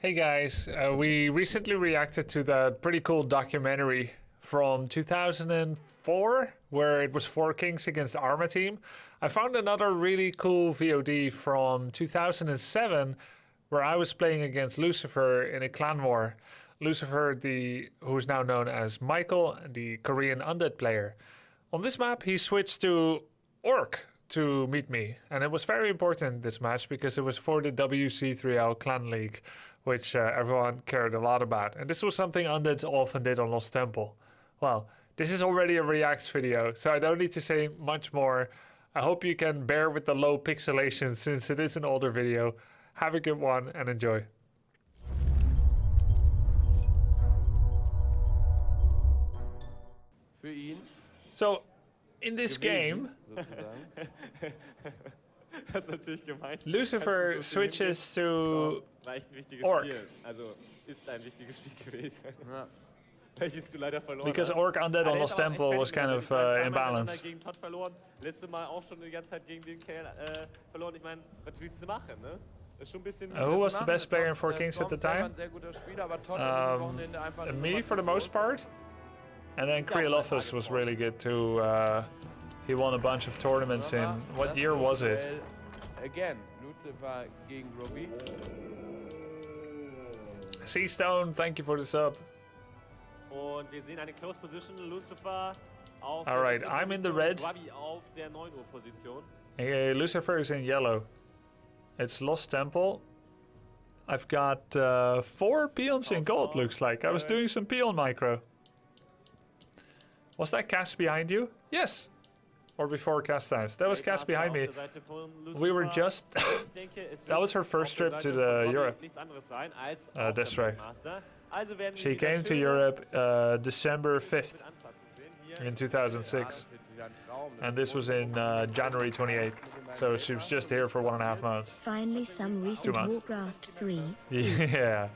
Hey guys, we recently reacted to that pretty cool documentary from 2004 where it was 4 Kings against Arma Team. I found another really cool VOD from 2007 where I was playing against Lucifer in a clan war. Lucifer, who's now known as Michael, the Korean undead player. On this map he switched to Orc to meet me, and it was very important, this match, because it was for the WC3L clan league, which everyone cared a lot about, and this was something undeads often did on Lost Temple. Well, this is already a reacts video, so I don't need to say much more. I hope you can bear with the low pixelation since it is an older video. Have a good one and enjoy. So in this game, Lucifer switches to Orc. Because Orc Undead on Lost Temple was kind of imbalanced. Who was the best player in 4 Kings at the time? Me for the most part. And then Kriolofus was really good too. He won a bunch of tournaments in... What year was it? Again, Lucifer gegen Grubby. Seastone, thank you for the sub. Alright, I'm in the red. Lucifer is in yellow. It's Lost Temple. I've got 4 peons in gold, looks like. I was doing some peon micro. Was that cast behind you? Yes. Or before cast times. That was cast behind me. We were just... that was her first trip to the Europe district. She came to Europe December 5th in 2006. And this was in January 28th. So she was just here for 1.5 months. Finally some recent Warcraft 3. Yeah.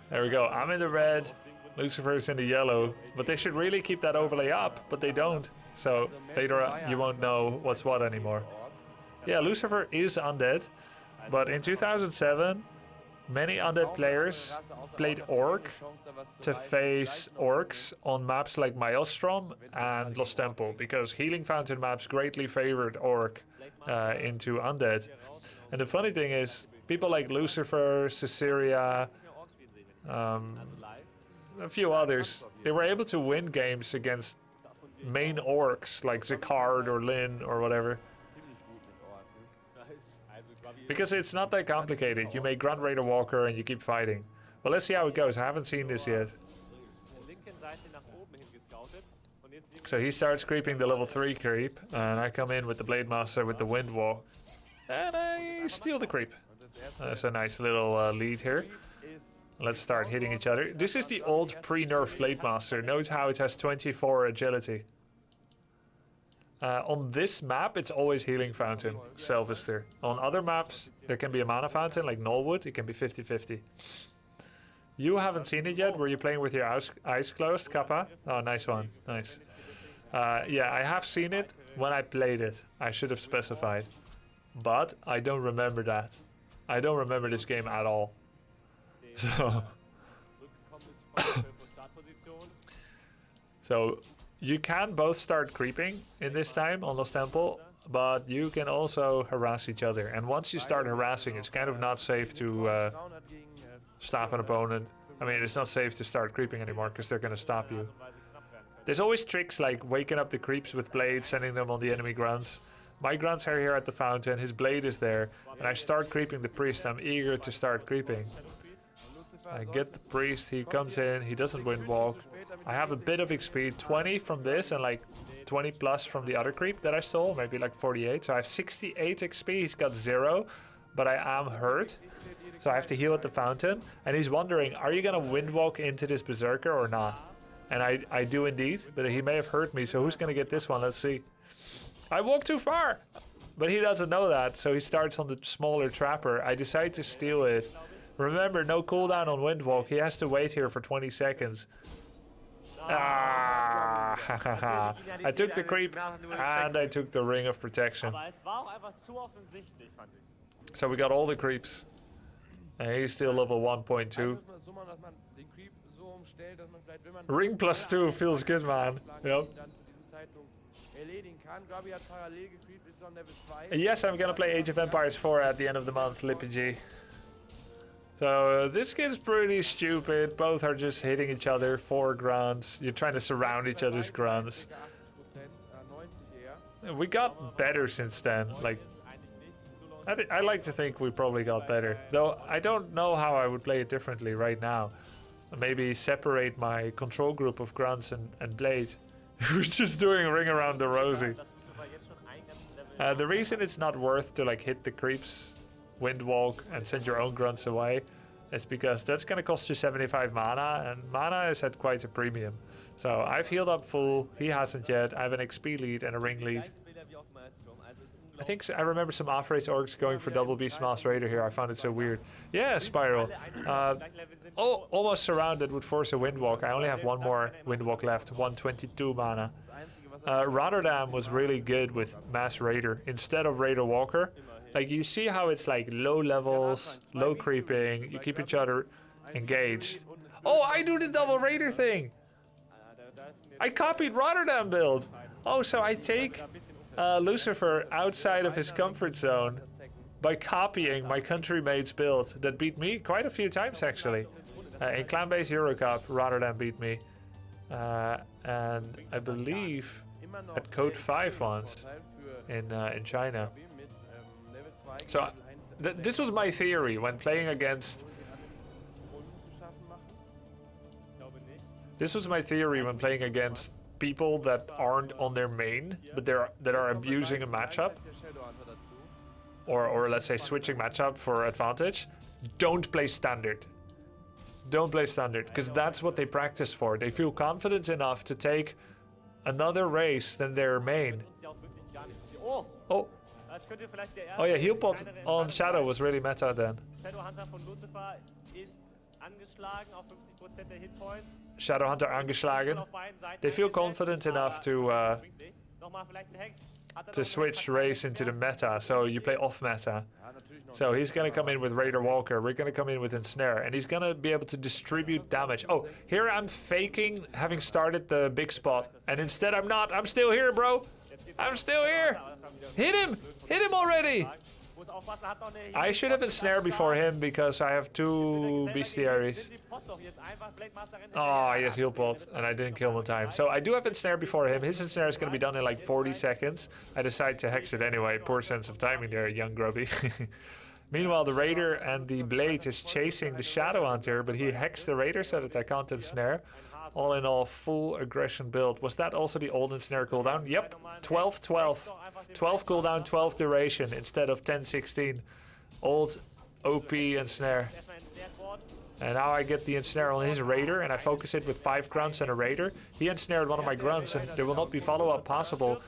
There we go. I'm in the red. Lucifer's in the yellow, but they should really keep that overlay up, but they don't. So later you won't know what's what anymore. Yeah, Lucifer is undead, but in 2007, many undead players played Orc to face Orcs on maps like Maelstrom and Lost Temple, because Healing Fountain maps greatly favored Orc into undead. And the funny thing is, people like Lucifer, Caesarea, a few others, they were able to win games against main orcs like Zakard or Lin or whatever. Because it's not that complicated. You make Grunt Raider Walker and you keep fighting. Well, let's see how it goes. I haven't seen this yet. So he starts creeping the level 3 creep, and I come in with the Blade Master with the Wind Walk. And I steal the creep. That's a nice little lead here. Let's start hitting each other. This is the old pre-nerf Blade Master. Note how it has 24 agility. On this map, it's always Healing Fountain, Selvister. On other maps, there can be a Mana Fountain, like Nullwood. It can be 50-50. You haven't seen it yet? Were you playing with your eyes closed, Kappa? Oh, nice one. Nice. Yeah, I have seen it when I played it. I should have specified. But I don't remember that. I don't remember this game at all. So you can both start creeping in this time on Lost Temple, but you can also harass each other. And once you start harassing, it's kind of not safe to stop an opponent. I mean, it's not safe to start creeping anymore because they're going to stop you. There's always tricks like waking up the creeps with blades, sending them on the enemy grunts. My grunts are here at the fountain, his blade is there, and I start creeping the priest. I'm eager to start creeping. I get the priest, he comes in, he doesn't wind walk. I have a bit of XP, 20 from this and like 20 plus from the other creep that I stole, maybe like 48. So I have 68 XP, he's got 0, but I am hurt. So I have to heal at the fountain. And he's wondering, are you gonna wind walk into this berserker or not? And I do indeed, but he may have hurt me, so who's gonna get this one? Let's see. I walked too far! But he doesn't know that, so he starts on the smaller trapper. I decide to steal it. Remember, no cooldown on Windwalk. He has to wait here for 20 seconds. Ah, I took the creep and I took the Ring of Protection. So we got all the creeps. And he's still level 1.2. Ring +2 feels good, man. Yep. Yes, I'm gonna play Age of Empires 4 at the end of the month, Lippy. So this kid's pretty stupid. Both are just hitting each other. 4 grunts. You're trying to surround each other's grunts. We got better since then. Like, I like to think we probably got better. Though I don't know how I would play it differently right now. Maybe separate my control group of grunts and blades. We're just doing ring around the rosy. The reason it's not worth to like hit the creeps, wind walk, and send your own grunts away is because that's gonna cost you 75 mana, and mana is at quite a premium. So I've healed up full, he hasn't yet. I have an XP lead and a ring lead. I think I remember some off-race orcs going for double Beastmaster Raider here. I found it so weird. Yeah, Spiral. Oh, almost surrounded would force a Windwalk. I only have one more Windwalk left, 122 mana. Rotterdam was really good with Mass Raider instead of Raider Walker. Like, you see how it's like low levels, low creeping, you keep each other engaged. Oh, I do the double Raider thing! I copied Rotterdam build! Oh, so I take Lucifer outside of his comfort zone by copying my countrymate's build that beat me quite a few times actually. In clan-based Eurocup, Rotterdam beat me. And I believe at Code 5 once in China. So this was my theory when playing against... This was my theory when playing against people that aren't on their main, but that are abusing a matchup. Or let's say switching matchup for advantage. Don't play standard. Don't play standard, because that's what they practice for. They feel confident enough to take another race than their main. Oh. Oh yeah, heal pot on Shadow was really meta then. Shadow Hunter angeschlagen. They feel confident enough to switch race into the meta, so you play off meta. So he's gonna come in with Raider Walker, we're gonna come in with Ensnare, and he's gonna be able to distribute damage. Oh, here I'm faking having started the big spot, and instead I'm not. I'm still here, bro. I'm still here. Hit him! Hit him already! I should have Ensnare before him because I have 2 bestiaries. Oh, he has heal pot, and I didn't kill him in time. So I do have Ensnare before him. His Ensnare is going to be done in like 40 seconds. I decide to hex it anyway. Poor sense of timing there, young Grubby. Meanwhile, the Raider and the Blade is chasing the Shadow Hunter, but he hexed the Raider so that I can't Ensnare. All in all, full aggression build. Was that also the old Ensnare cooldown? Yep, 12-12. 12 cooldown, 12 duration instead of 10-16. Old OP Ensnare. And now I get the Ensnare on his Raider, and I focus it with 5 grunts and a Raider. He ensnared one of my grunts, and there will not be follow-up possible.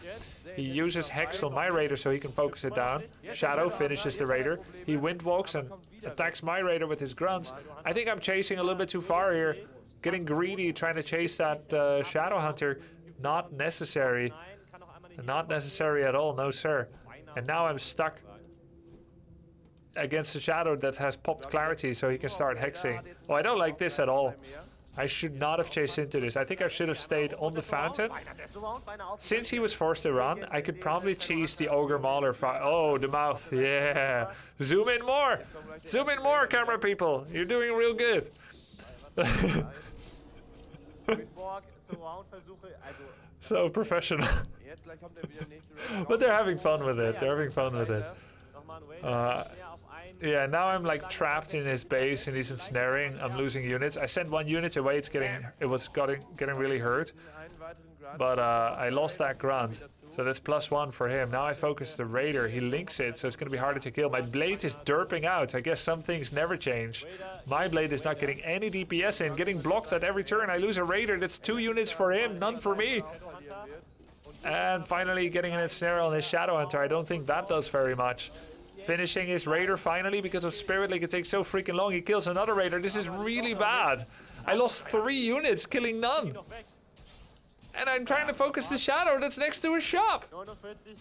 He uses Hex on my Raider so he can focus it down. Shadow finishes the Raider. He windwalks and attacks my Raider with his grunts. I think I'm chasing a little bit too far here. Getting greedy, trying to chase that Shadow Hunter. Not necessary. Not necessary at all, no sir. And now I'm stuck against a Shadow that has popped clarity so he can start hexing. Oh, I don't like this at all. I should not have chased into this. I think I should have stayed on the fountain. Since he was forced to run, I could probably cheese the Ogre Mauler. Oh, the mouth. Yeah. Zoom in more. Zoom in more, camera people. You're doing real good. So professional. But they're having fun with it. They're having fun with it. Yeah, now I'm like trapped in his base and he's ensnaring. I'm losing units. I sent 1 unit away. It was getting really hurt. But I lost that grunt. So that's +1 for him. Now I focus the Raider. He links it, so it's going to be harder to kill. My Blade is derping out. I guess some things never change. My Blade is not getting any DPS in. Getting blocked at every turn. I lose a Raider. That's 2 units for him, none for me. And finally getting an Ensnare on his Shadow Hunter. I don't think that does very much. Finishing his Raider finally because of Spirit Link. It takes so freaking long. He kills another Raider. This is really bad. I lost 3 units, killing none. And I'm trying to focus the shadow that's next to his shop.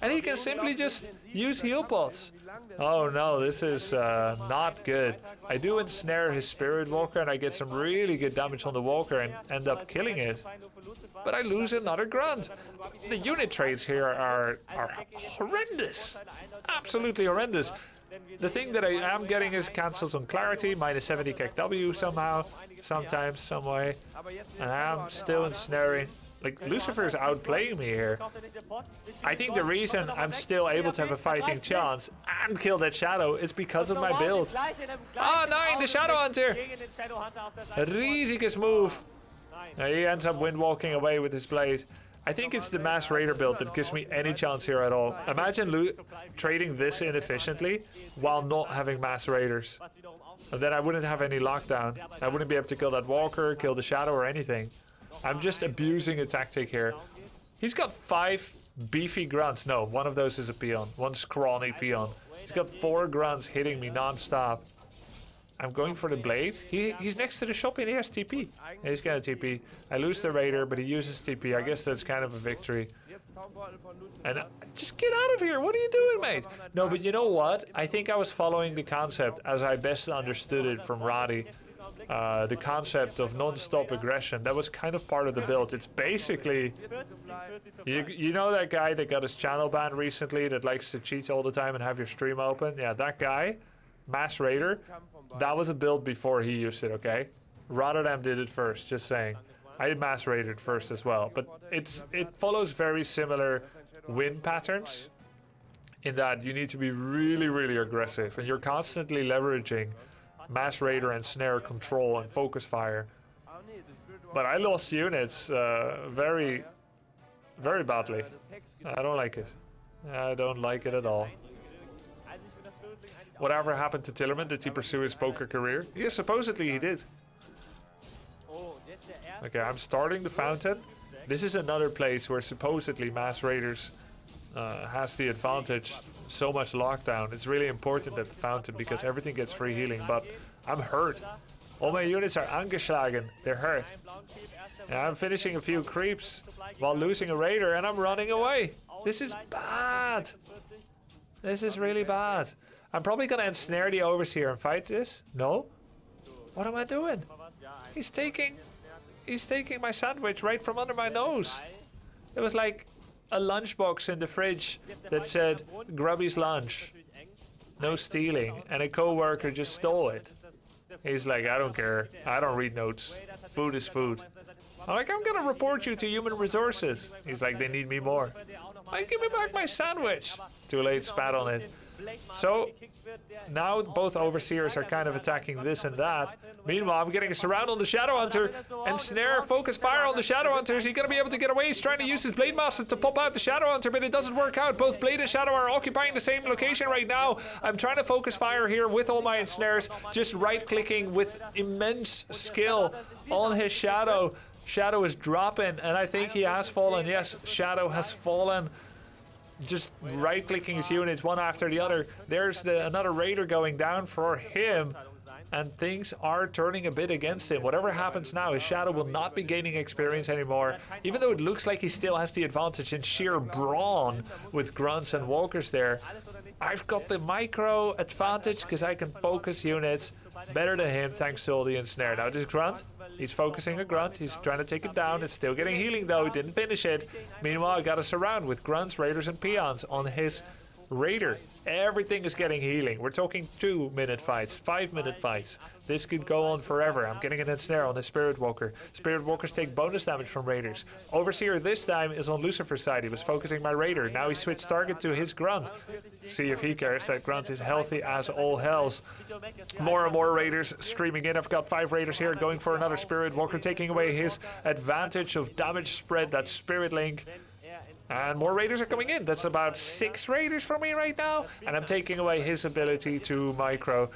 And he can simply just use heal pots. Oh no, this is not good. I do ensnare his Spirit Walker and I get some really good damage on the Walker and end up killing it. But I lose another grunt. The unit trades here are horrendous. Absolutely horrendous. The thing that I am getting is cancels on clarity, minus 70 KW somehow, sometimes, some way. And I'm still ensnaring. Like, Lucifer's outplaying me here. I think the reason I'm still able to have a fighting chance and kill that shadow is because of my build. Oh, 9, the Shadow Hunter! Riesiges move. He ends up windwalking away with his blade. I think it's the Mass Raider build that gives me any chance here at all. Imagine trading this inefficiently while not having Mass Raiders. And then I wouldn't have any lockdown. I wouldn't be able to kill that Walker, kill the Shadow or anything. I'm just abusing a tactic here. He's got 5 beefy grunts. No, one of those is a peon. One scrawny peon. He's got 4 grunts hitting me non-stop. I'm going for the blade. He's next to the shop and he has TP. He's gonna TP. I lose the Raider, but he uses TP. I guess that's kind of a victory. And just get out of here. What are you doing, mate? No, but you know what? I think I was following the concept as I best understood it from Roddy. The concept of non-stop aggression. That was kind of part of the build. It's basically... You know that guy that got his channel banned recently that likes to cheat all the time and have your stream open? Yeah, that guy, Mass Raider, that was a build before he used it, okay? Rotterdam did it first, just saying. I did Mass Raider first as well. But it follows very similar win patterns in that you need to be really, really aggressive. And you're constantly leveraging Mass Raider and Snare control and focus fire. But I lost units very, very badly. I don't like it. I don't like it at all. Whatever happened to Tillerman? Did he pursue his poker career? Yes, supposedly he did. Okay, I'm starting the fountain. This is another place where supposedly Mass Raiders has the advantage. So much lockdown. It's really important at the fountain because everything gets free healing, but I'm hurt. All my units are angeschlagen. They're hurt. And I'm finishing a few creeps while losing a Raider and I'm running away. This is bad. This is really bad. I'm probably gonna ensnare the Overseer and fight this. No? What am I doing? He's taking my sandwich right from under my nose. It was like a lunchbox in the fridge that said Grubby's lunch. No stealing. And a co-worker just stole it. He's like, I don't care. I don't read notes. Food is food. I'm like, I'm gonna report you to human resources. He's like, they need me more. Like, give me back my sandwich. Too late, spat on it. So now both Overseers are kind of attacking this and that. Meanwhile, I'm getting a surround on the Shadow Hunter and Snare, focus fire on the Shadow Hunter. Is he going to be able to get away? He's trying to use his Blade Master to pop out the Shadow Hunter, but it doesn't work out. Both Blade and Shadow are occupying the same location right now. I'm trying to focus fire here with all my ensnares, just right-clicking with immense skill on his Shadow. Shadow is dropping, and I think he has fallen. Yes, Shadow has fallen. Just right-clicking his units one after the other. There's another Raider going down for him, and things are turning a bit against him. Whatever happens now, his Shadow will not be gaining experience anymore, even though it looks like he still has the advantage in sheer brawn with grunts and walkers there. I've got the micro advantage because I can focus units better than him thanks to all the ensnare. Now this grunt, he's focusing a grunt, he's trying to take it down, it's still getting healing though, he didn't finish it. Meanwhile, I got a surround with grunts, raiders and peons on his raider. Everything is getting healing. We're talking 2-minute fights, 5-minute fights. This could go on forever. I'm getting an ensnare on the Spirit Walker. Spirit Walkers take bonus damage from raiders. Overseer this time is on Lucifer's side. He was focusing my raider. Now he switched target to his grunt. See if he cares. That grunt is healthy as all hells. More and more raiders streaming in. I've got 5 raiders here going for another Spirit Walker, taking away his advantage of damage spread, that Spirit Link. And more raiders are coming in. That's about 6 raiders for me right now. And I'm taking away his ability to micro.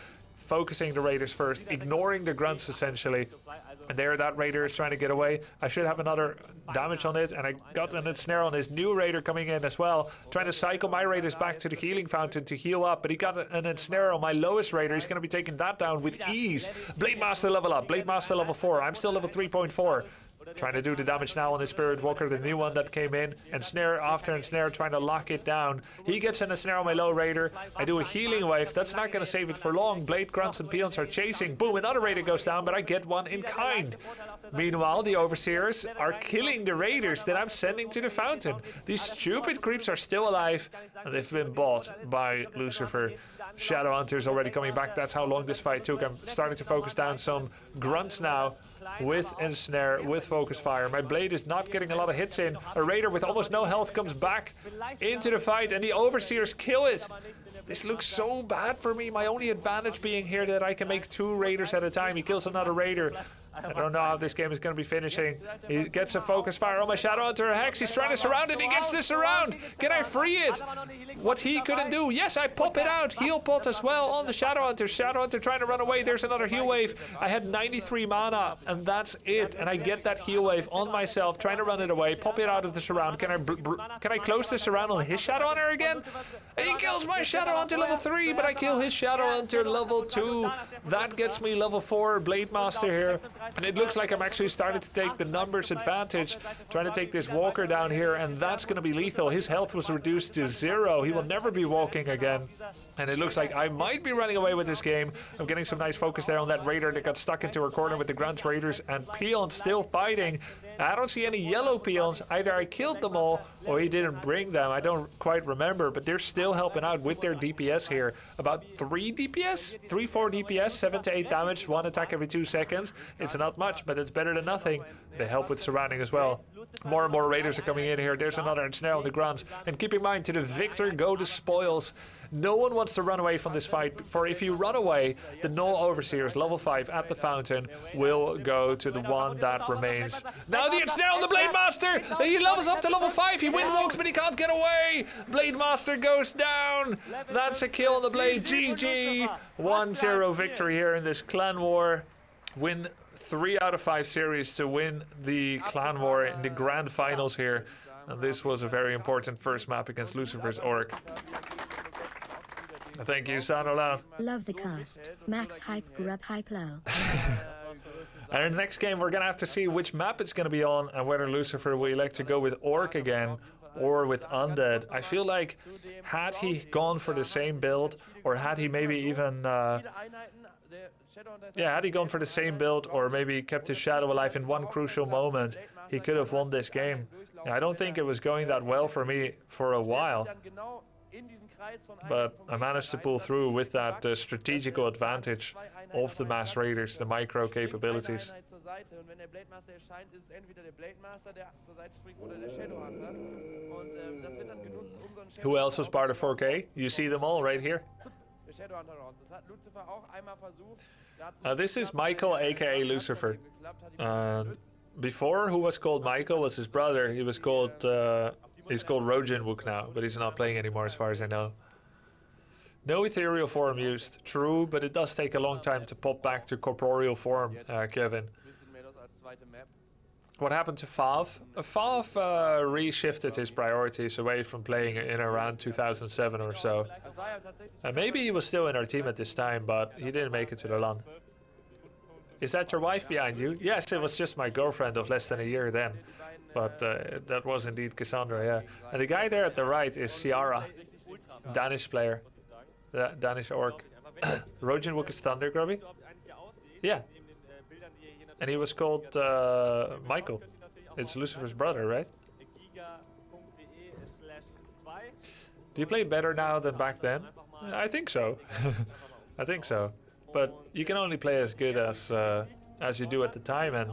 Focusing the raiders first, ignoring the grunts essentially. And there that raider is trying to get away. I should have another damage on it. And I got an ensnare on his new raider coming in as well. Trying to cycle my raiders back to the healing fountain to heal up. But he got an ensnare on my lowest raider. He's going to be taking that down with ease. Blade Master level up. Blade Master level 4. I'm still level 3.4. Trying to do the damage now on the Spirit Walker, the new one that came in. Ensnare after Ensnare, trying to lock it down. He gets an Ensnare on my low Raider. I do a healing wave. That's not going to save it for long. Blade Grunts and Peons are chasing. Boom, another Raider goes down, but I get one in kind. Meanwhile, the Overseers are killing the Raiders that I'm sending to the fountain. These stupid creeps are still alive, and they've been bought by Lucifer. Shadowhunter's already coming back. That's how long this fight took. I'm starting to focus down some grunts now with Ensnare, with Focus Fire. My blade is not getting a lot of hits in. A Raider with almost no health comes back into the fight, and the Overseers kill it. This looks so bad for me. My only advantage being here that I can make 2 Raiders at a time. He kills another Raider. I don't know how this game is going to be finishing. He gets a Focus Fire on my Shadowhunter. Hex, he's trying to surround it. He gets the surround. Can I free it? What he couldn't do. Yes, I pop it out. Heal pot as well on the Shadowhunter. Shadowhunter trying to run away. There's another heal wave. I had 93 mana, and that's it. And I get that heal wave on myself, trying to run it away. Pop it out of the surround. Can I close the surround on his Shadowhunter again? He kills my Shadowhunter level 3, but I kill his Shadowhunter level 2. That gets me level 4 Blade Master here. And it looks like I'm actually starting to take the numbers advantage, trying to take this Walker down here, and that's going to be lethal. His health was reduced to 0. He will never be walking again. And it looks like I might be running away with this game. I'm getting some nice focus there on that Raider that got stuck into a corner with the Grunt Raiders, and Peons still fighting. I don't see any yellow Peons. Either I killed them all or he didn't bring them. I don't quite remember, but they're still helping out with their DPS here. About 3 DPS? 3-4 DPS, 7 to 8 damage, 1 attack every 2 seconds. It's not much, but it's better than nothing. They help with surrounding as well. More and more Raiders are coming in here. There's another Ensnare on the Grunts. And keep in mind, to the victor go the spoils. No one wants to run away from this fight, for if you run away, the Null Overseers, level 5 at the fountain, will go to the one that remains. Now the Ensnare on the Blade Master! He levels up to level 5, he windwalks, but he can't get away! Blade Master goes down! That's a kill on the Blade, GG! 1-0 victory here in this clan war. Win 3 out of 5 series to win the clan war in the grand finals here. And this was a very important first map against Lucifer's Orc. Thank you, Sanolan. Love the cast. Max hype, grub hype low. And in the next game, we're going to have to see which map it's going to be on and whether Lucifer will elect to go with Orc again or with Undead. I feel like had he gone for the same build, or had he maybe even... had he gone for the same build or maybe kept his Shadow alive in one crucial moment, he could have won this game. I don't think it was going that well for me for a while. But I managed to pull through with that strategical advantage of the Mass Raiders, the micro capabilities. Who else was part of 4K? You see them all right here. This is Michael, aka Lucifer. Before, who was called Michael was his brother. He was called... he's called Rojinwook now, but he's not playing anymore as far as I know. No ethereal form used. True, but it does take a long time to pop back to corporeal form, Kevin. What happened to Fav? Fav reshifted his priorities away from playing in around 2007 or so. Maybe he was still in our team at this time, but he didn't make it to the LAN. Is that your wife behind you? Yes, it was just my girlfriend of less than a year then. But that was indeed Cassandra, yeah. And the guy there at the right is Ciara, Danish player, the Danish orc. Rojinwook is Thunder, Grubby? Yeah. And he was called Michael. It's Lucifer's brother, right? Do you play better now than back then? I think so. I think so. But you can only play as good as you do at the time, and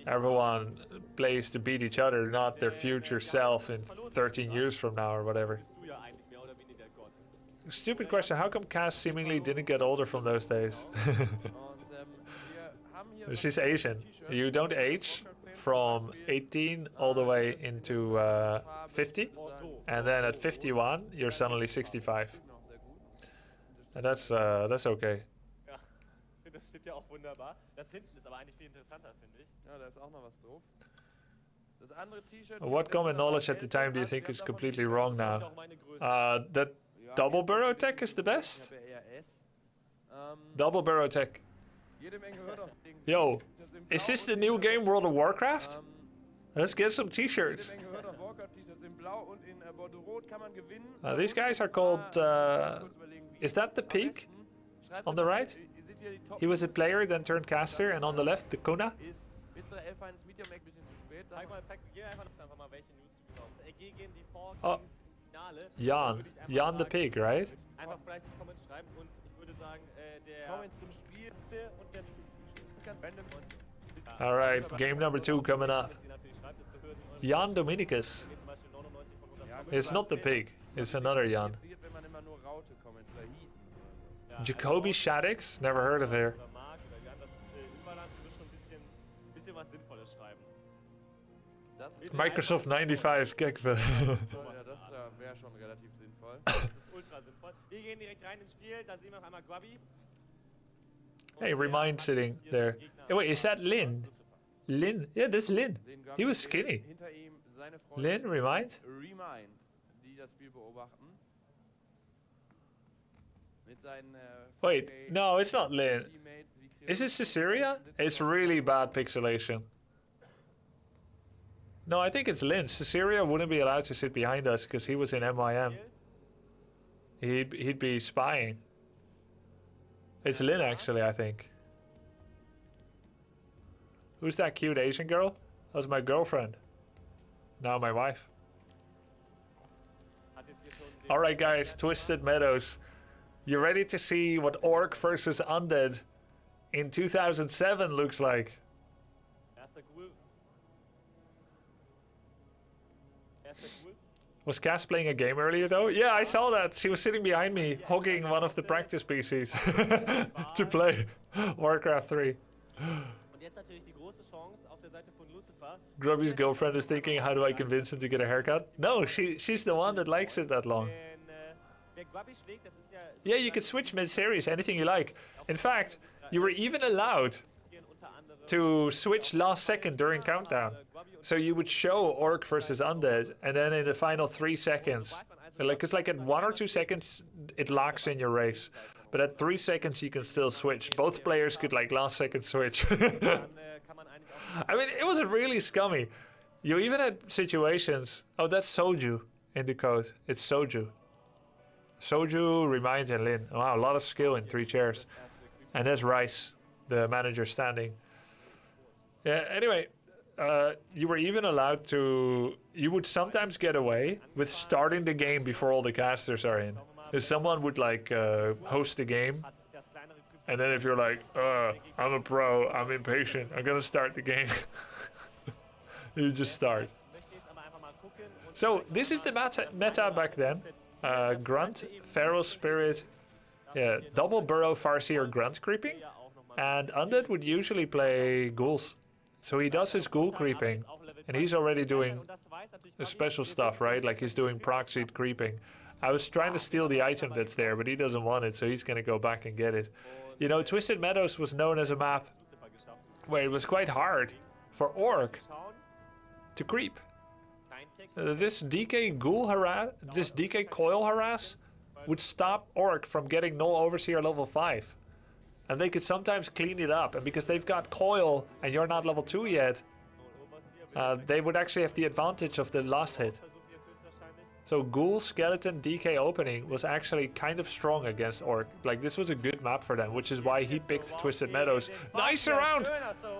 everyone plays to beat each other, not their future self in 13 years from now or whatever. Stupid question, how come Cass seemingly didn't get older from those days? She's Asian. You don't age from 18 all the way into 50, and then at 51 you're suddenly 65. And that's okay. Ja auch wunderbar. Das hinten ist aber eigentlich viel interessanter, finde ich. Ja, da ist auch noch was drauf. Das andere T-Shirt. What common knowledge at the time do you think is completely wrong now? That double burrow tech is the best. Double burrow tech Jede Menge hört auf den Yo, T-Shirts in is Blau this und the in new Rot. game World of Warcraft? Let's get some Jede t-shirts. Menge hört auf Warcraft-T-Shirts in Blau und in Bordeaux-Rot kann man gewinnen. These guys are called... is that the pig on the right? He was a player, then turned caster, and on the left, the Kuna. WC3L Finals Medium Egg, bisschen zu spät. Zeig mal, geh einfach mal welche News du genau. Gegen die Four Oh. Kings Finale. Jan. Würde ich einfach Jan the sagen, pig, right? Einfach fleißig Comments schreiben und ich würde sagen, der Comments zum Spiel. Letzte und der Ganz random. Alright, game number 2 coming up. die natürlich schreibt, desto höher sind eure Jan Dominicus. zum Beispiel 99 von 100. Ja, gut, It's not the pig, it's another Jan. Sieht, wenn man immer nur Raute Comments oder Heaton. Jacoby Shaddix? Never heard of her. Oder Mark oder Jan, das ist Imbalance, du wirst schon ein bisschen was Sinnvolles schreiben. Das ist, Microsoft 95, kijk wel. ja, das wäre schon relativ sinnvoll. Das ist ultra sinnvoll. Wir gehen direkt rein ins Spiel, da sehen wir auf einmal Grubby. Hey, Remind sitting there. Hey, wait, is that Lin? Lin? Yeah, this is Lin. Sehen Grubby He was skinny. Hinter ihm seine Freunde. Lin, Remind? Remind, die das Spiel beobachten. Mit seinen Wait, 4K no, it's not Lin. Teammates, wie Is it kreativ Caesarea? die It's really bad pixelation. No, I think it's Lin. Caesarea wouldn't be allowed to sit behind us because he was in MIM. He'd be spying. It's Lin, actually, I think. Who's that cute Asian girl? That was my girlfriend. Now my wife. Hat jetzt hier schon den Alright guys, Twisted Meadows. You ready to see what Orc versus Undead in 2007 looks like? erster Ghoul. Erster Ghoul. Was Cass playing a game earlier though? Yeah, I saw that. She was sitting behind me, hogging one of the practice PCs to play Warcraft 3. Und jetzt natürlich die große Chance auf der Seite von Lucifer. Grubby's girlfriend is thinking, how do I convince him to get a haircut? No, she's the one that likes it that long. Wenn wer Grubby schlägt, das ist ja... Yeah, you could switch mid-series, anything you like. In fact, you were even allowed unter anderem to switch last second during countdown. So you would show Orc versus Undead, and then in the final 3 seconds, like it's like at 1 or 2 seconds, it locks in your race. But at 3 seconds, you can still switch. Both players could like last second switch. dann kann man eigentlich auch... I mean, it was really scummy. You even had situations. Oh, that's Soju in the code. It's Soju. Soju, Reminds, and Lin. Wow, a lot of skill in 3 chairs. And there's Rice, the manager standing. Yeah, anyway, you were even allowed to... You would sometimes get away with starting the game before all the casters are in. If someone would like host the game, Das kleinere Krypto and then if you're like, I'm a pro, I'm impatient, I'm gonna start the game. You just start. möchte jetzt aber einfach mal gucken. Und So this is the meta back then. Grunt, Feral Spirit, yeah, double Burrow, Farseer, Grunt creeping. ja auch nochmal... And Undead would usually play Ghouls. So he does his Ghoul creeping. And he's already doing Und das weiß natürlich the Grubby, special stuff, right? Like he's doing proxied creeping. I was trying to steal the item that's there, but he doesn't want it, so he's gonna go back and get it. You know, Twisted Meadows was known as a map Lucifer geschafft. where it was quite hard for Orc Schauen, to creep. kein Tick. This DK Ghoul harass, this DK Coil harass would stop Orc from getting no Overseer level 5. And they could sometimes clean it up, and because they've got Coil and you're not level 2 yet, they would actually have the advantage of the last hit. Versucht jetzt höchstwahrscheinlich. So Ghoul, Skeleton, DK opening was actually kind of strong against Orc. Like this was a good map for them, which is why he picked Twisted Meadows. Nice round!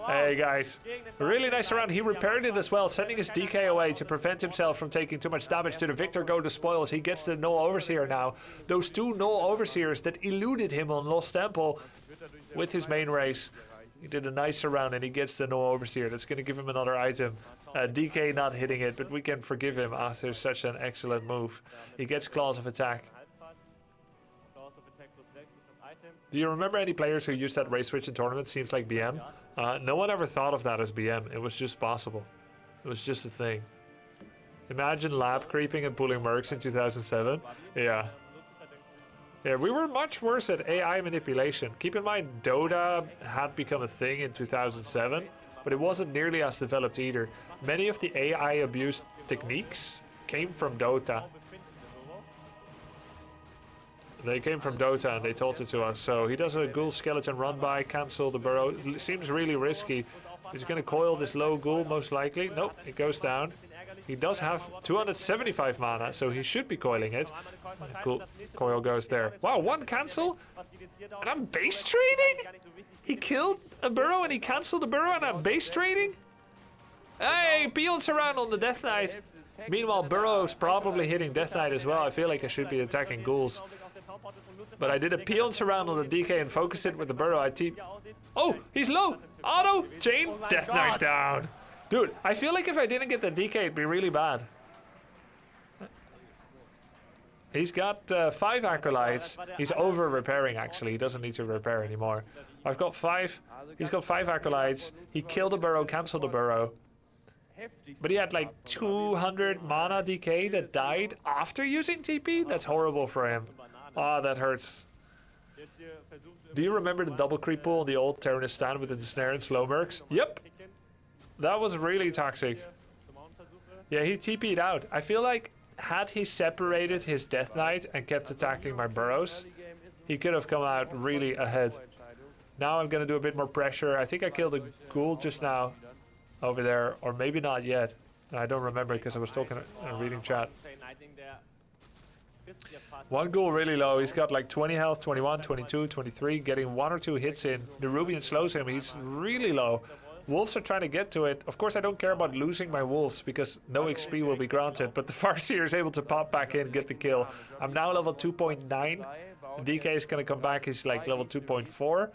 Hey guys, really nice round. He repaired it as well, sending his DK away to prevent himself from taking too much damage. To the victor go the spoils. He gets the no Overseer now. Those 2 no Overseers that eluded him on Lost Temple with his main race. He did a nicer round and he gets the no Overseer. That's going to give him another item. DK not hitting it, but we can forgive him after such an excellent move. He gets Claws of Attack. Halbfast. Claws of Attack plus 6 ist das Item. Do you remember any players who used that race switch in tournaments? Seems like BM. No one ever thought of that as BM. It was just possible. It was just a thing. Imagine lab creeping and pulling mercs in 2007. Yeah. Lucifer denkt sich, Yeah, we were much worse at AI manipulation. Keep in mind, Dota had become a thing in 2007, but it wasn't nearly as developed either. Many of the AI abuse techniques came from Dota. befinden wir so. They came from Dota and they taught it to us. So he does a ghoul skeleton run by, cancel the burrow. It seems really risky. He's going to coil this low ghoul most likely. Nope, it goes down. He does have 275 mana, so he should be coiling it. Cool. Coil goes there. Wow, one cancel? And I'm base trading? He killed a burrow and he canceled the burrow and I'm base trading? Hey, peels around on the Death Knight. Meanwhile, Burrow's probably hitting Death Knight as well. I feel like I should be attacking ghouls. But I did a peon surround on the DK and focus it with the Burrow. Oh, he's low. Auto, chain, Death Knight down. Dude, I feel like if I didn't get the DK, it'd be really bad. He's got 5 acolytes. He's over repairing actually. He doesn't need to repair anymore. I've got 5. He's got 5 acolytes. He killed the Burrow, canceled the Burrow. But he had like 200 mana DK that died after using TP? That's horrible for him. Ah, that hurts. Do you remember the double creep pool on the old Terranus stand with the snare and slow mercs? Yep. That was really toxic. Yeah, he TP'd out. I feel like had he separated his Death Knight and kept attacking my burrows, he could have come out really ahead. Now I'm gonna do a bit more pressure. I think I killed a ghoul just now over there, or maybe not yet. I don't remember because I was talking and reading chat. One ghoul really low. He's got like 20 health, 21, 22, 23, getting 1 or 2 hits in. The Rubian slows him. He's really low. Wolves are trying to get to it. Of course, I don't care about losing my wolves because no XP will be granted, but the Farseer is able to pop back in, get the kill. I'm now level 2.9. DK is going to come back. He's like level 2.4.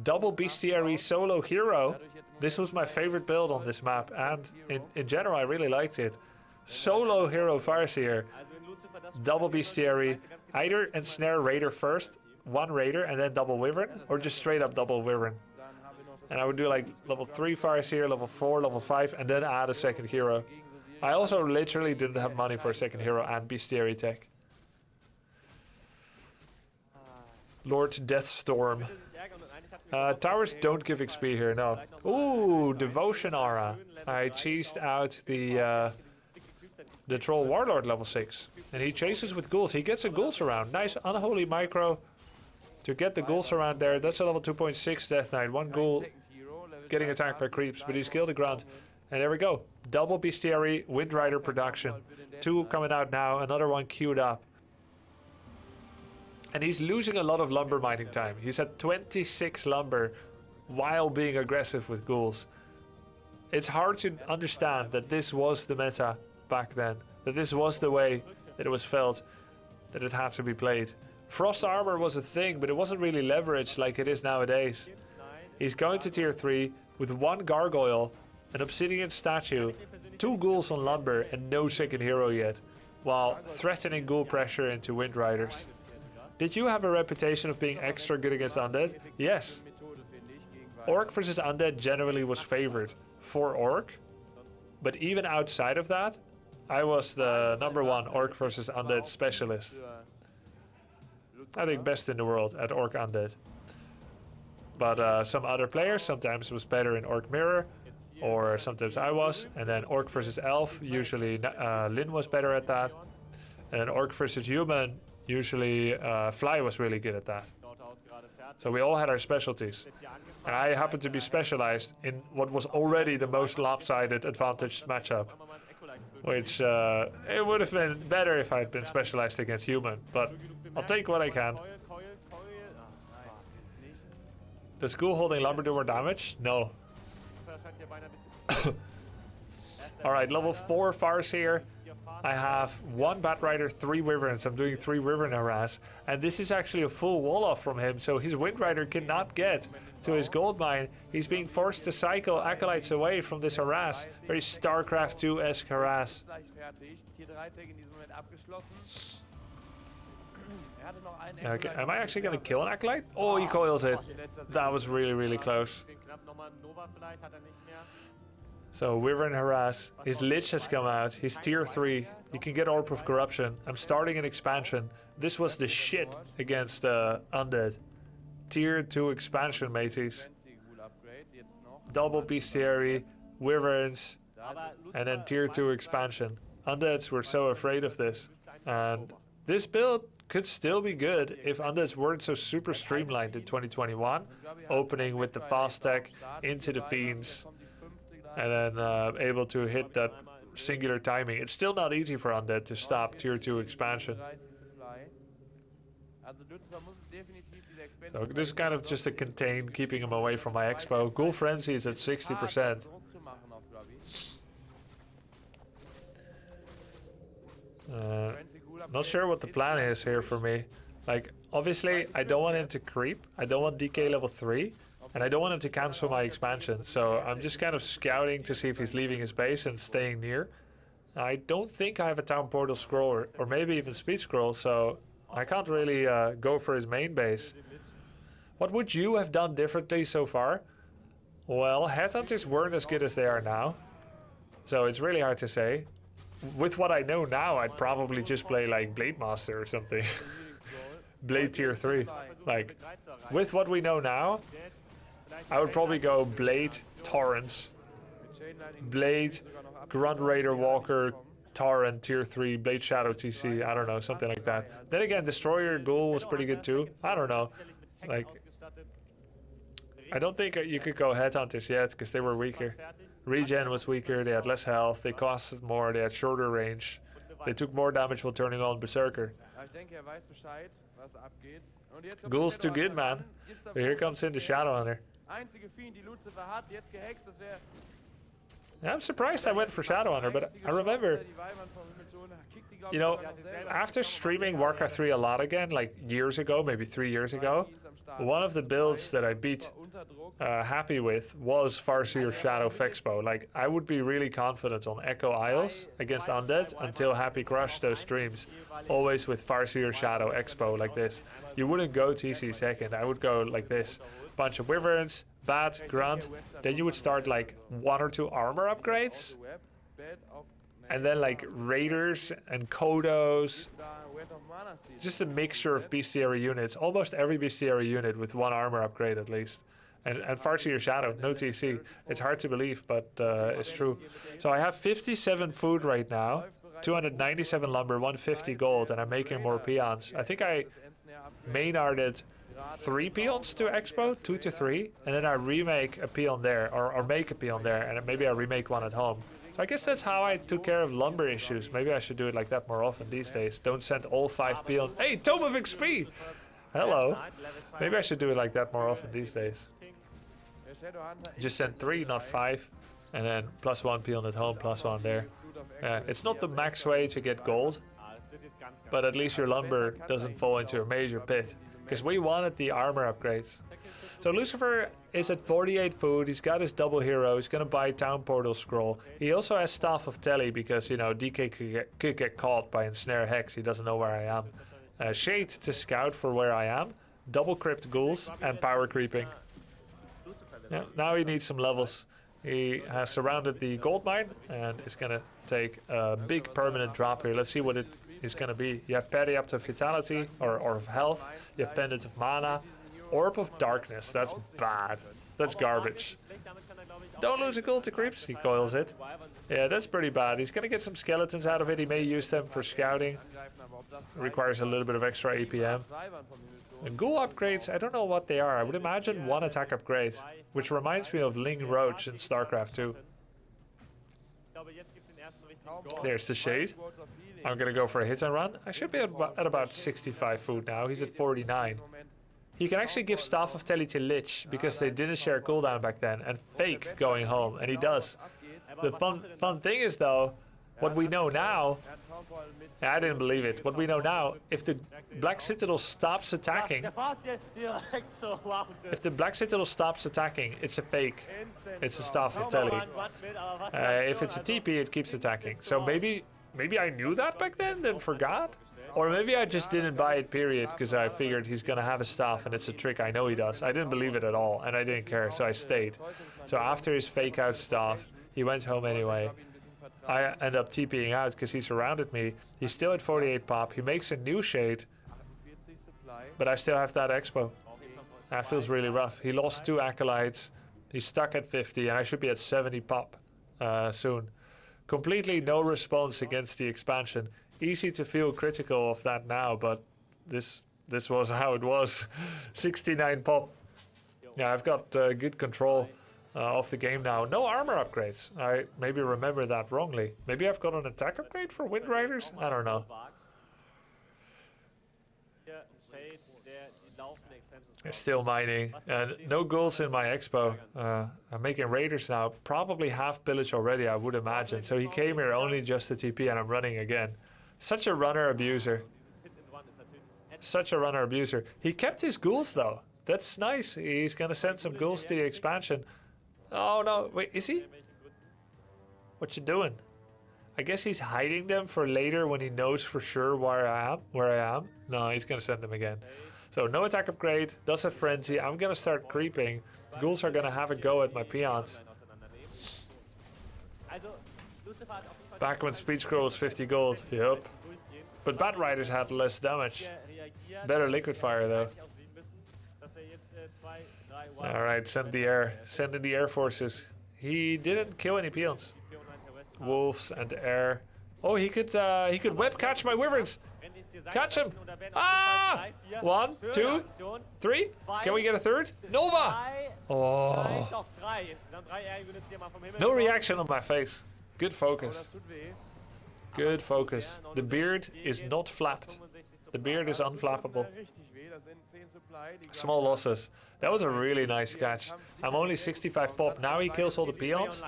Double bestiary solo hero. This was my favorite build on this map, and in general, I really liked it. Solo hero Farseer. Double bestiary. Either ensnare raider first, 1 raider, and then double wyvern, or just straight up double wyvern. And I would do like level 3 Farseer, level 4, level 5, and then add a second hero. I also literally didn't have money for a second hero and bestiary tech. Lord Deathstorm. Towers don't give XP here, no. Ooh, Devotion Aura. I cheesed out the Troll Warlord level 6. And he chases with ghouls. He gets a ghoul surround. Nice unholy micro to get the ghoul surround there. That's a level 2.6 Death Knight. 1 ghoul getting attacked by creeps, but he's killed the grunt. And there we go. Double bestiary, Wind Rider production. 2 coming out now, another 1 queued up. And he's losing a lot of lumber mining time. He's at 26 lumber while being aggressive with ghouls. It's hard to understand that this was the meta back then. That this was the way that it was felt, that it had to be played. Frost armor was a thing, but it wasn't really leveraged like it is nowadays. He's going to tier 3 with 1 gargoyle, an obsidian statue, 2 ghouls on lumber, and no second hero yet, while threatening ghoul pressure into Wind Riders. Did you have a reputation of being extra good against undead? Yes. Orc versus undead generally was favored for orc, but even outside of that, I was the #1 orc versus undead specialist. I think best in the world at orc undead. But some other players sometimes was better in orc mirror, or sometimes I was, and then orc versus elf, usually Lin was better at that, and then orc versus human, usually Fly was really good at that. So we all had our specialties. And I happened to be specialized in what was already the most lopsided advantaged matchup. Which it would have been better if I had been specialized against human, but I'll take what I can. Does ghoul holding lumber do more damage? No. Alright, level 4 Farseer. I have 1 Bat Rider, 3 Wyverns. I'm doing 3 Wyvern harass. And this is actually a full wall off from him, so his Wind Rider cannot get to his gold mine. He's being forced to cycle acolytes away from this harass. Very StarCraft 2-esque harass. Okay, am I actually going to kill an acolyte? Oh, he coils it. That was really, really close. So Wyvern harass. His Lich has come out. He's tier 3. He can get Orb of Corruption. I'm starting an expansion. This was the shit against undead. Tier 2 expansion, mateys. Double bestiary, Wyverns, and then tier 2 expansion. Undeads were so afraid of this. And this build could still be good if undeads weren't so super streamlined in 2021, opening with the fast tech into the fiends, and then able to hit that singular timing. It's still not easy for undead to stop tier 2 expansion. So this is kind of just a contain, keeping him away from my expo. Ghoul Frenzy is at 60%. Not sure what the plan is here for me. Like, obviously, I don't want him to creep. I don't want DK level 3. And I don't want him to cancel my expansion. So I'm just kind of scouting to see if he's leaving his base and staying near. I don't think I have a Town Portal scroll or maybe even Speed scroll. So I can't really go for his main base. What would you have done differently so far? Well, Headhunters weren't as good as they are now. So it's really hard to say. With what I know now, I'd probably just play like Blade Master or something. Blade tier 3. Like, with what we know now, I would probably go Blade, Torrents, Blade, Grunt Raider, Walker, Torrent, tier 3, Blade Shadow TC, I don't know, something like that. Then again, Destroyer Ghoul was pretty good too. I don't know. Like, I don't think you could go Headhunters yet because they were weaker. Regen was weaker, they had less health, they costed more, they had shorter range. They took more damage while turning on Berserker. Ghoul's too good, man. But here comes in the Shadowhunter. Yeah, I'm surprised I went for Shadowhunter, but I remember, you know, after streaming Warcraft 3 a lot again, like years ago, maybe 3 years ago, one of the builds that I beat happy with was Farseer Shadow Fexpo. Like, I would be really confident on Echo Isles against Undead until Happy crushed those streams. Always with Farseer Shadow Expo like this. You wouldn't go TC second, I would go like this. Bunch of Wyverns, Bat, Grunt, then you would start like 1 or 2 armor upgrades. And then like Raiders and Kodos. Just a mixture of bestiary units. Almost every bestiary unit with 1 armor upgrade at least. And Farseer Shadow, no TC. It's hard to believe, but it's true. So I have 57 food right now, 297 lumber, 150 gold, and I'm making more peons. I think I main arted 3 peons to Expo, 2 to 3, and then I remake a peon there, or make a peon there, and then maybe I remake one at home. So I guess that's how I took care of lumber issues. Maybe I should do it like that more often these days. Don't send all 5 peons. Hey, Tome of XP! Hello. Maybe I should do it like that more often these days. Just send 3, not 5. And then +1 peon at home, +1 there. It's not the max way to get gold, but at least your lumber doesn't fall into a major pit. Because we wanted the armor upgrades. So Lucifer is at 48 food, he's got his double hero, he's gonna buy Town Portal Scroll. He also has Staff of Telly because, you know, DK could get caught by Ensnare Hex, he doesn't know where I am. Shade to scout for where I am, double Crypt Ghouls, and power creeping. Yeah, now he needs some levels. He has surrounded the gold mine and is gonna take a big permanent drop here. Let's see what it is gonna be. You have Periapt of Vitality, or of Health, you have Pendant of Mana, Orb of Darkness, that's bad. That's garbage. Don't lose a gold to creeps, he coils it. Yeah, that's pretty bad. He's gonna get some skeletons out of it, he may use them for scouting. Requires a little bit of extra APM. And ghoul upgrades, I don't know what they are. I would imagine 1 attack upgrade, which reminds me of Ling Roach in StarCraft 2. There's the Shade. I'm gonna go for a hit and run. I should be at about 65 food now. He's at 49. He can actually give Staff of Telly to Lich because they didn't share cooldown back then, and fake going home, and he does. The fun thing is though, what we know now, I didn't believe it. What we know now, if the Black Citadel stops attacking, it's a fake. It's a Staff of Telly. If it's a TP, it keeps attacking. So maybe I knew that back then forgot. Or maybe I just didn't buy it, period, because I figured he's going to have a staff and it's a trick I know he does. I didn't believe it at all, and I didn't care, so I stayed. So after his fake out staff, he went home anyway. I end up TPing out because he surrounded me. He's still at 48 pop. He makes a new Shade, but I still have that Expo. That feels really rough. He lost 2 Acolytes. He's stuck at 50, and I should be at 70 pop soon. Completely no response against the expansion. Easy to feel critical of that now, but this was how it was. 69 pop. Yeah, I've got good control of the game now. No armor upgrades. I maybe remember that wrongly. Maybe I've got an attack upgrade for Wind Riders? I don't know. Still mining. And no goals in my expo. I'm making raiders now. Probably half village already, I would imagine. So he came here only just to TP and I'm running again. Such a runner abuser. Such a runner abuser. He kept his ghouls though. That's nice. He's gonna send some ghouls to the expansion. Oh no, wait, is he? What you doing? I guess he's hiding them for later when he knows for sure where I am. No, he's gonna send them again. So no attack upgrade, does have frenzy. I'm gonna start creeping. Ghouls are gonna have a go at my peons. Back when speed scroll was 50 gold. Yup. But Bat Riders had less damage. Better liquid fire though. Alright, send the air. Send in the air forces. He didn't kill any peons. Wolves and air. Oh, he could web catch my wyverns. Catch him! Ah! 1, 2, 3. Can we get a third? Nova! Oh. No reaction on my face. Good focus. Good focus. The beard is not flapped. The beard is unflappable. Small losses. That was a really nice catch. I'm only 65 pop. Now he kills all the peons.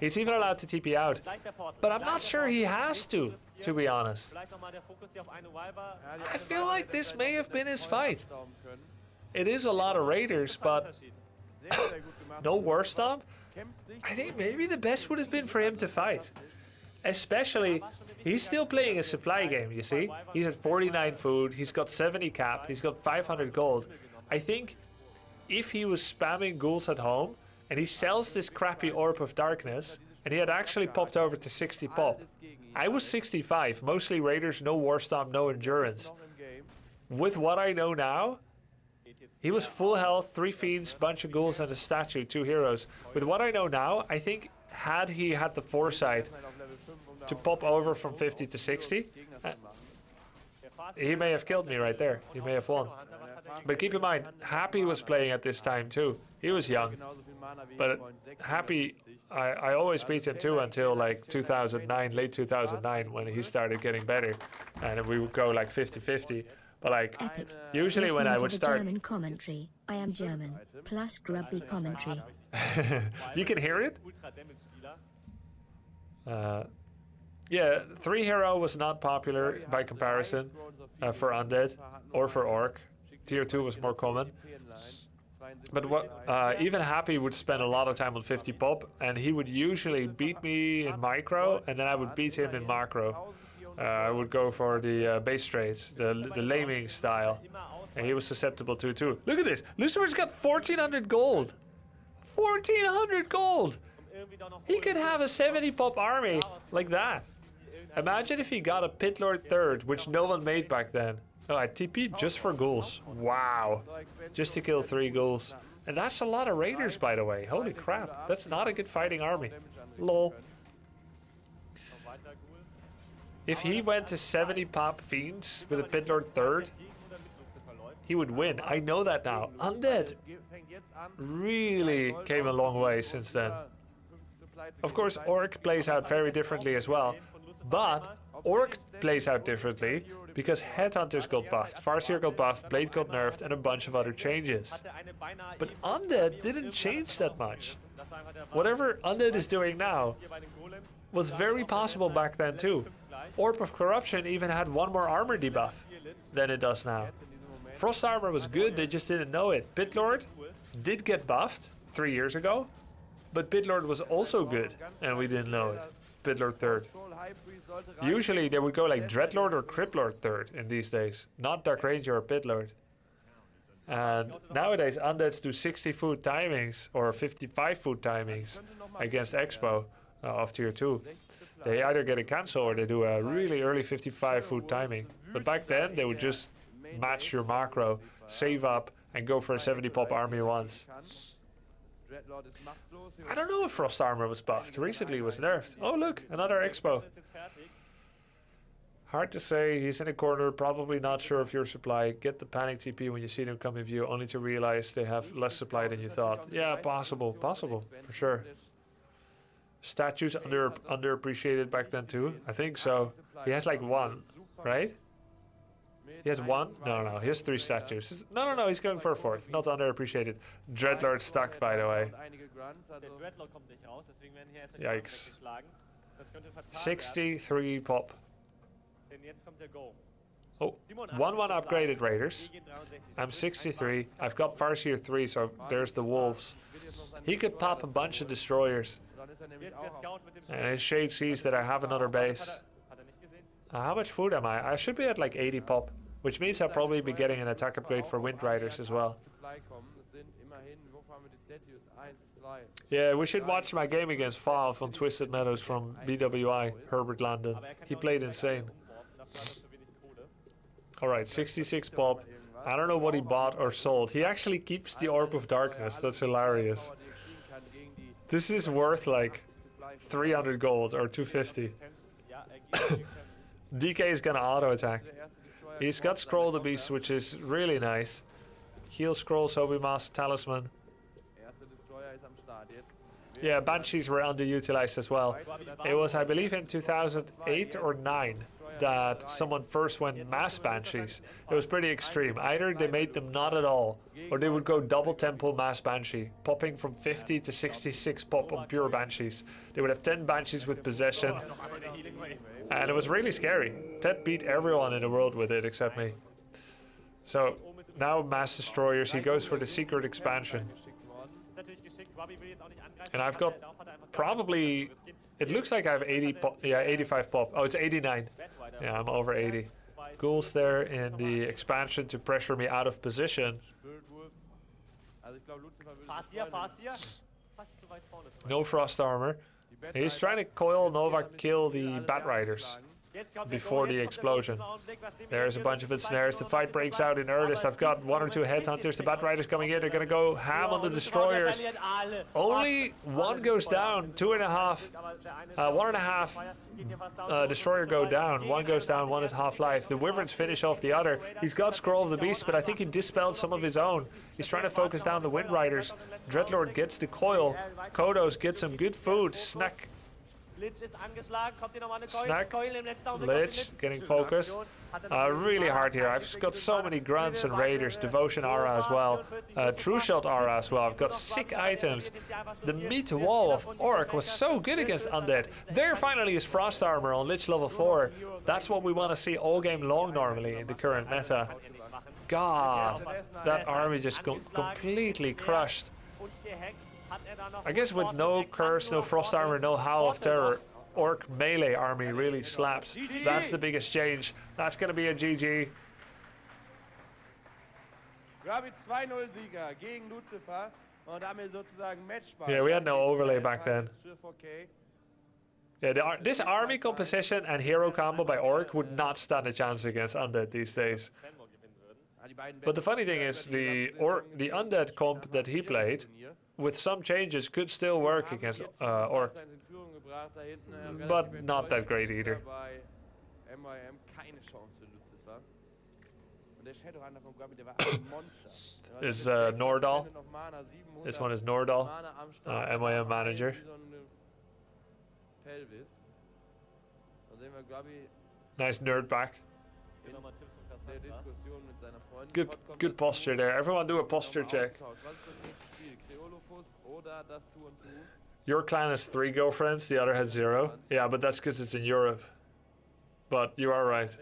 He's even allowed to TP out. But I'm not sure he has to be honest. I feel like this may have been his fight. It is a lot of raiders, but no war stomp. I think maybe the best would have been for him to fight. Especially, he's still playing a supply game, you see? He's at 49 food, he's got 70 cap, he's got 500 gold. I think if he was spamming ghouls at home, and he sells this crappy Orb of Darkness, and he had actually popped over to 60 pop. I was 65, mostly raiders, no war stomp, no endurance. With what I know now, he was full health, 3 fiends, bunch of ghouls and a statue, 2 heroes. With what I know now, I think had he had the foresight to pop over from 50 to 60, he may have killed me right there. He may have won. But keep in mind, Happy was playing at this time too. He was young. But Happy, I always beat him too until like 2009, late 2009, when he started getting better. And we would go like 50-50. But like, Epic. usually when I would start... German commentary. I am German. Plus Grubby commentary. You can hear it? Yeah, 3 hero was not popular by comparison for Undead or for Orc. Tier 2 was more common. But what even Happy would spend a lot of time on 50 pop, and he would usually beat me in micro, and then I would beat him in macro. I would go for the base trades, the laming style, and he was susceptible to it too. Look at this! Lucifer's got 1400 gold! 1400 gold! He could have a 70 pop army like that. Imagine if he got a Pit Lord 3rd, which no one made back then. Oh, I TP'd just for ghouls. Wow. Just to kill 3 ghouls. And that's a lot of raiders, by the way. Holy crap. That's not a good fighting army. Lol. If he went to 70 pop fiends with a Pit Lord 3rd, he would win. I know that now. Undead really came a long way since then. Of course, Orc plays out very differently as well. But Orc plays out differently because Headhunters got buffed, Farseer got buffed, Blade got nerfed, and a bunch of other changes. But Undead didn't change that much. Whatever Undead is doing now was very possible back then too. Orb of Corruption even had 1 more armor debuff than it does now. Frost Armor was good, they just didn't know it. Pit Lord did get buffed 3 years ago, but Pit Lord was also good, and we didn't know it. Pit Lord 3rd. Usually they would go like Dreadlord or Crypt Lord 3rd in these days, not Dark Ranger or Pit Lord. And nowadays Undeads do 60 food timings or 55 food timings against Expo of tier 2. They either get a cancel or they do a really early 55 food timing. But back then they would just match your macro, save up and go for a 70 pop army once. I don't know if Frost Armor was buffed. Recently it was nerfed. Oh look, another Expo. Hard to say. He's in a corner, probably not sure of your supply. Get the panic TP when you see them come in view, only to realize they have less supply than you thought. Yeah, possible, for sure. Statues underappreciated back then too. I think so. He has like one, right? He has one? No, he has 3 statues. No, he's going for a 4th. Not underappreciated. Dreadlord stuck, by the way. Yikes. 63 pop. Oh, 1-1 upgraded Raiders. I'm 63. I've got Farseer 3, so there's the Wolves. He could pop a bunch of destroyers. And his Shade sees that I have another base. How much food am I? I should be at like 80 pop, which means I'll probably be getting an attack upgrade for Wind Riders as well. Yeah, we should watch my game against Fav on Twisted Meadows from BWI, Herbert Landon. He played insane. Alright, 66 pop. I don't know what he bought or sold. He actually keeps the Orb of Darkness. That's hilarious. This is worth like 300 gold or 250. DK is gonna auto attack. He's got Scroll the Beast, which is really nice. Heal Scroll, Sobimas, Talisman. Yeah, Banshees were underutilized as well. It was, I believe, in 2008 or 9 that someone first went mass Banshees. It was pretty extreme. Either they made them not at all, or they would go double tempo mass Banshee, popping from 50 to 66 pop on pure Banshees. They would have 10 Banshees with possession, and it was really scary. Ted beat everyone in the world with it except me. So now Mass Destroyers, he goes for the secret expansion. And I've got probably, it looks like I have 80 pop, yeah, 85 pop. Oh, it's 89. Yeah, I'm over 80. Ghouls there in the expansion to pressure me out of position. No frost armor. He's trying to coil Nova kill the Bat Riders before the explosion. There's a bunch of ensnares. The fight breaks out in earnest. I've got 1 or 2 headhunters. The Bat Riders coming in. They're gonna go ham on the destroyers. Only 1 goes down. 2.5. 1.5 destroyer go down. 1 goes down. 1 is half-life. The Wyverns finish off the other. He's got Scroll of the Beast, but I think he dispelled some of his own. He's trying to focus down the Wind Riders. Dreadlord gets the coil. Kodos gets some good food. Snack. Snack, Lich, getting focused. Really hard here. I've got so many grunts and raiders, devotion aura as well, true shot aura as well. I've got sick items. The meat wall of Orc was so good against undead. There finally is frost armor on Lich level 4. That's what we want to see all game long normally in the current meta. God, that army just completely crushed. I guess with no curse, no frost armor, no Howl of Terror, Orc melee army really slaps. That's the biggest change. That's going to be a GG. Yeah, we had no overlay back then. Yeah, this army composition and hero combo by Orc would not stand a chance against Undead these days. But the funny thing is, the Undead comp that he played, with some changes, could still work against Orc. But not that great either. Is Nordal. This one is Nordal, MIM manager. Nice nerd back. Good posture there. Everyone do a posture check. Your clan has 3 girlfriends, the other had 0. Yeah, but that's because it's in Europe. But you are right.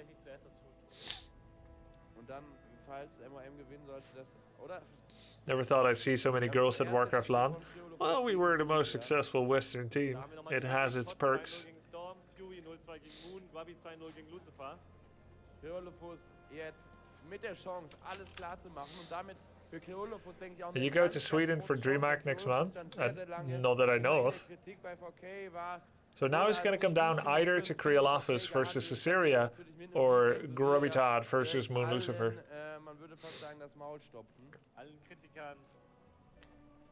Never thought I'd see so many girls at Warcraft LAN. Well, we were the most successful Western team. It has its perks. And you go to Sweden for DreamHack next month? Not that I know of. So now it's going to come down either to Creolafus versus Assyria or Grubby versus Moon Lucifer.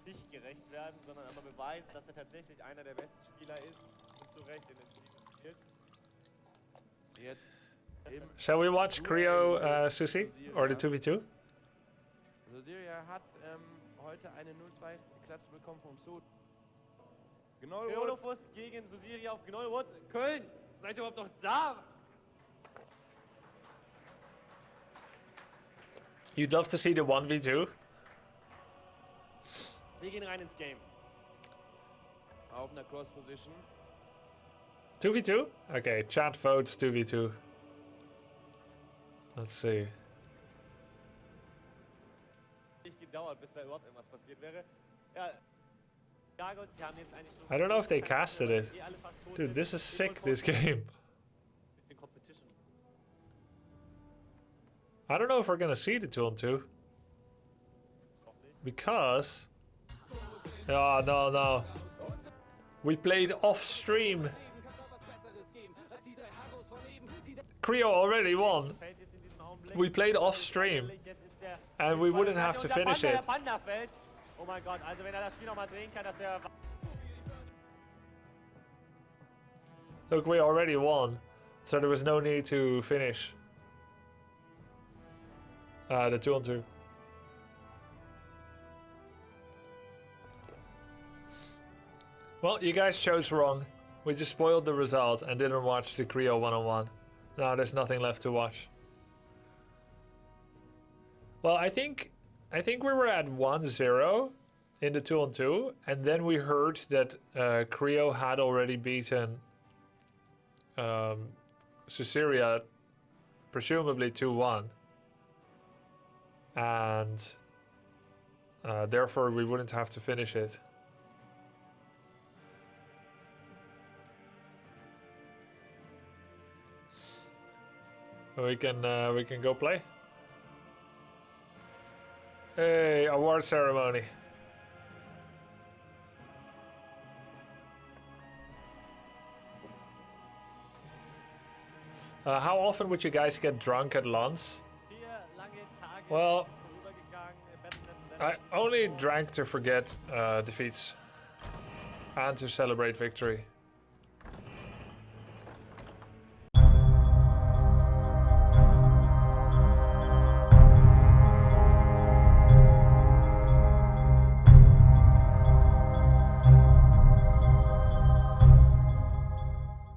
Nicht gerecht werden, sondern aber beweist, dass tatsächlich einer der besten Spieler ist und zu Recht in dem Spiel spielt. Shall we watch Creo, Susi? Or the 2v2? Syria hat heute eine 0-2 Klatsche bekommen vom Sud. Gnollwood. Theodofus gegen Susiri auf Gnollwood. Köln, seid ihr überhaupt noch da? You'd love to see the 1v2? Wir gehen rein ins Game. Auf einer Cross Position. 2v2? Okay, chat votes 2v2. Let's see. Nicht gedauert, bis da überhaupt irgendwas passiert wäre. Ja, Gargoyles, die haben jetzt eigentlich schon... I don't know if they casted it. Dude, this is sick, this game. Bisschen Competition. I don't know if we're gonna see the 2-on-2. Because... Oh, no, no. We played off stream. Creo already won. We played off stream. And we wouldn't have to finish it. Oh mein Gott, also wenn das Spiel noch mal drehen kann, das wäre... Look, we already won. So there was no need to finish. The 2-on-2. Well, you guys chose wrong. We just spoiled the result and didn't watch the Creo 1-on-1. Now there's nothing left to watch. Well, I think we were at 1-0 in the 2-on-2, and then we heard that Creo had already beaten Susiria, presumably 2-1. And therefore we wouldn't have to finish it. We can go play. Hey, award ceremony. How often would you guys get drunk at lunch? Well, I only drank to forget defeats and to celebrate victory.